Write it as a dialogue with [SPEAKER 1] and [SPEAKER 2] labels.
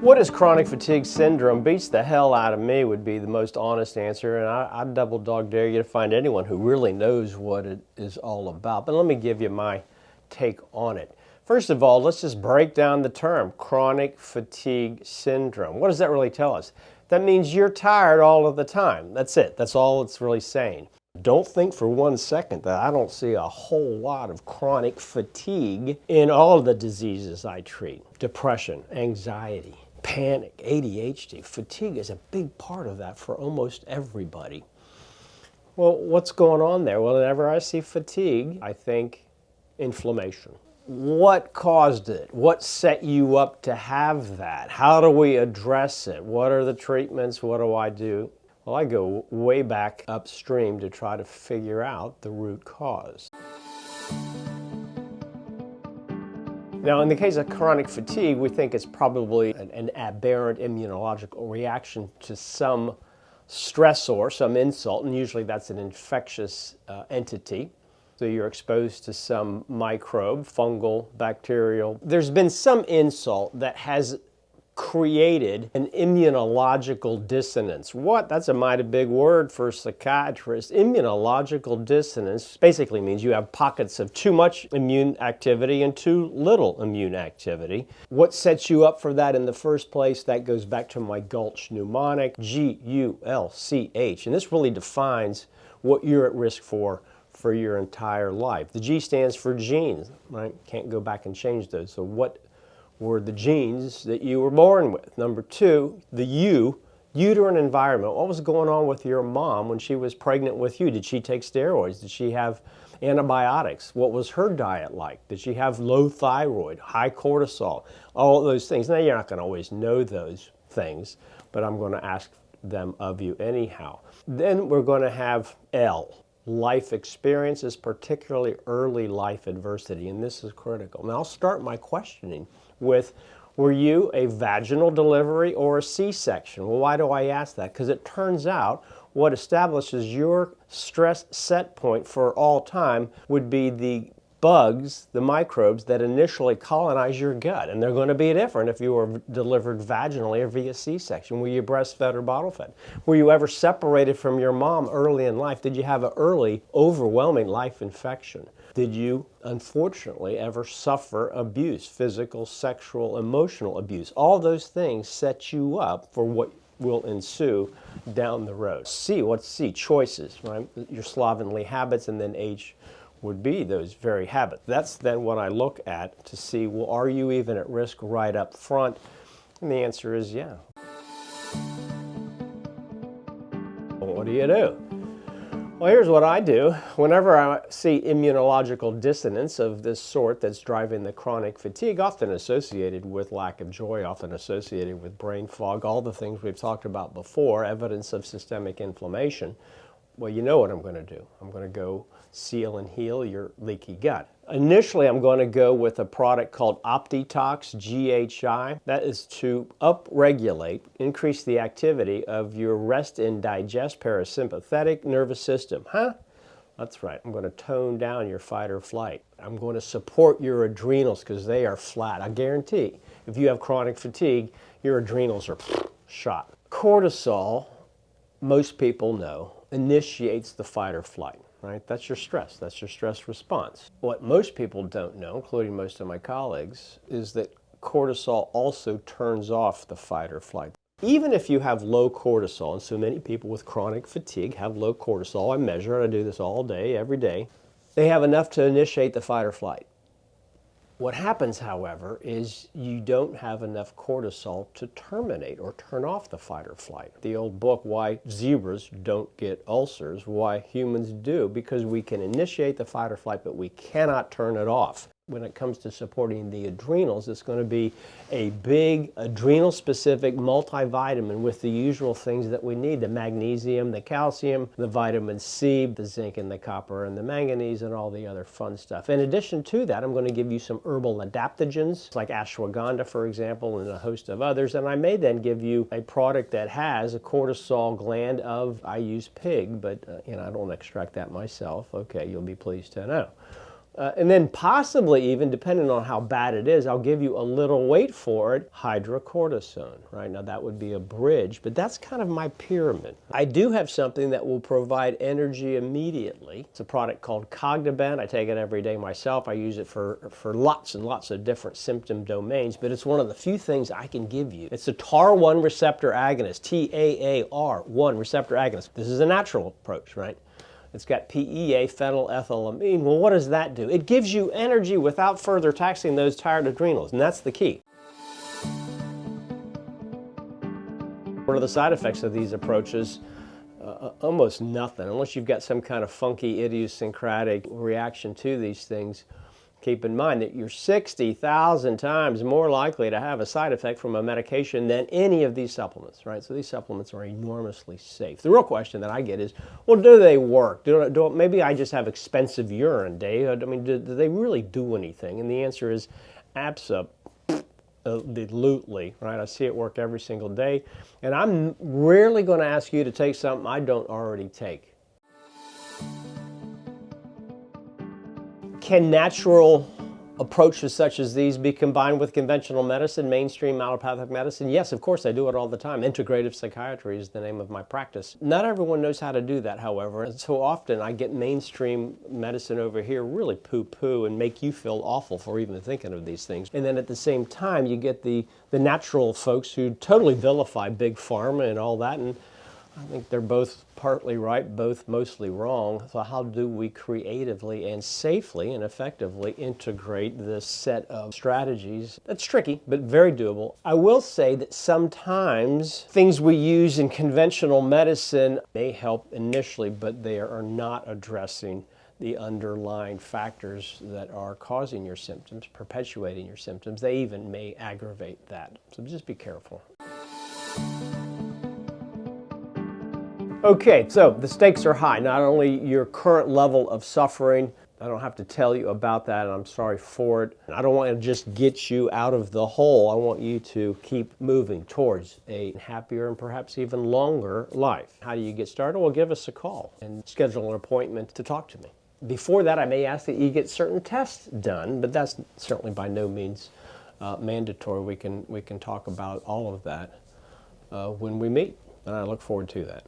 [SPEAKER 1] What is chronic fatigue syndrome? Beats the hell out of me would be the most honest answer, and I'd double dog dare you to find anyone who really knows what it is all about. But let me give you my take on it. First of all, let's just break down the term chronic fatigue syndrome. What does that really tell us? That means you're tired all of the time. That's it. That's all it's really saying. Don't think for 1 second that I don't see a whole lot of chronic fatigue in all of the diseases I treat. Depression, anxiety, panic, ADHD. Fatigue is a big part of that for almost everybody. Well, what's going on there? Well, whenever I see fatigue, I think inflammation. What caused it? What set you up to have that? How do we address it? What are the treatments? What do I do? Well, I go way back upstream to try to figure out the root cause. Now, in the case of chronic fatigue, we think it's probably an aberrant immunological reaction to some stressor, some insult, and usually that's an infectious entity. So you're exposed to some microbe, fungal, bacterial. There's been some insult that has created an immunological dissonance. What? That's a mighty big word for a psychiatrist. Immunological dissonance basically means you have pockets of too much immune activity and too little immune activity. What sets you up for that in the first place? That goes back to my Gulch mnemonic, G-U-L-C-H. And this really defines what you're at risk for your entire life. The G stands for genes, right? Can't go back and change those. So what were the genes that you were born with? Number two, the U, uterine environment. What was going on with your mom when she was pregnant with you? Did she take steroids? Did she have antibiotics? What was her diet like? Did she have low thyroid, high cortisol? All of those things. Now, you're not going to always know those things, but I'm going to ask them of you anyhow. Then we're going to have L. Life experiences, particularly early life adversity, and this is critical. Now I'll start my questioning with, were you a vaginal delivery or a C-section? Well, why do I ask that? Because it turns out what establishes your stress set point for all time would be the bugs, the microbes that initially colonize your gut, and they're going to be different if you were delivered vaginally or via C-section. Were you breastfed or bottle fed? Were you ever separated from your mom early in life? Did you have an early, overwhelming life infection? Did you, unfortunately, ever suffer abuse, physical, sexual, emotional abuse? All those things set you up for what will ensue down the road. C, what's C? Choices, right? Your slovenly habits, and then H would be those very habits. That's then what I look at to see, well, are you even at risk right up front? And the answer is yeah. What do you do? Well, here's what I do. Whenever I see immunological dissonance of this sort that's driving the chronic fatigue, often associated with lack of joy, often associated with brain fog, all the things we've talked about before, evidence of systemic inflammation, well, you know what I'm going to do. I'm going to go seal and heal your leaky gut. Initially, I'm going to go with a product called OptiTox GHI. That is to upregulate, increase the activity of your rest and digest parasympathetic nervous system. Huh? That's right. I'm going to tone down your fight or flight. I'm going to support your adrenals because they are flat. I guarantee if you have chronic fatigue, your adrenals are shot. Cortisol, most people know, initiates the fight or flight, right? That's your stress. That's your stress response. What most people don't know, including most of my colleagues, is that cortisol also turns off the fight or flight. Even if you have low cortisol, and so many people with chronic fatigue have low cortisol, I measure it, I do this all day, every day, they have enough to initiate the fight or flight. What happens, however, is you don't have enough cortisol to terminate or turn off the fight or flight. The old book, Why Zebras Don't Get Ulcers, Why Humans Do, because we can initiate the fight or flight, but we cannot turn it off. When it comes to supporting the adrenals, it's going to be a big adrenal-specific multivitamin with the usual things that we need, the magnesium, the calcium, the vitamin C, the zinc and the copper and the manganese and all the other fun stuff. In addition to that, I'm going to give you some herbal adaptogens like ashwagandha, for example, and a host of others. And I may then give you a product that has a cortisol gland I use pig, but I don't extract that myself. Okay, you'll be pleased to know. And then possibly even, depending on how bad it is, I'll give you a little, wait for it, hydrocortisone, right? Now that would be a bridge, but that's kind of my pyramid. I do have something that will provide energy immediately. It's a product called Cogniben. I take it every day myself. I use it for lots and lots of different symptom domains, but it's one of the few things I can give you. It's a TAAR1 receptor agonist, TAAR1 receptor agonist. This is a natural approach, right? It's got PEA, phenylethylamine. Well, what does that do? It gives you energy without further taxing those tired adrenals, and that's the key. What are the side effects of these approaches? Almost nothing, unless you've got some kind of funky idiosyncratic reaction to these things. Keep in mind that you're 60,000 times more likely to have a side effect from a medication than any of these supplements, right? So these supplements are enormously safe. The real question that I get is, well, do they work? Maybe I just have expensive urine, Dave. I mean, do they really do anything? And the answer is absolutely, right? I see it work every single day. And I'm rarely going to ask you to take something I don't already take. Can natural approaches such as these be combined with conventional medicine, mainstream allopathic medicine? Yes, of course, I do it all the time. Integrative psychiatry is the name of my practice. Not everyone knows how to do that, however, and so often I get mainstream medicine over here really poo-poo and make you feel awful for even thinking of these things. And then at the same time, you get the natural folks who totally vilify big pharma and all that, and I think they're both partly right, both mostly wrong. So how do we creatively and safely and effectively integrate this set of strategies? That's tricky, but very doable. I will say that sometimes things we use in conventional medicine may help initially, but they are not addressing the underlying factors that are causing your symptoms, perpetuating your symptoms. They even may aggravate that. So just be careful. Okay, so the stakes are high. Not only your current level of suffering, I don't have to tell you about that, and I'm sorry for it. I don't want to just get you out of the hole. I want you to keep moving towards a happier and perhaps even longer life. How do you get started? Well, give us a call and schedule an appointment to talk to me. Before that, I may ask that you get certain tests done, but that's certainly by no means mandatory. We can talk about all of that when we meet, and I look forward to that.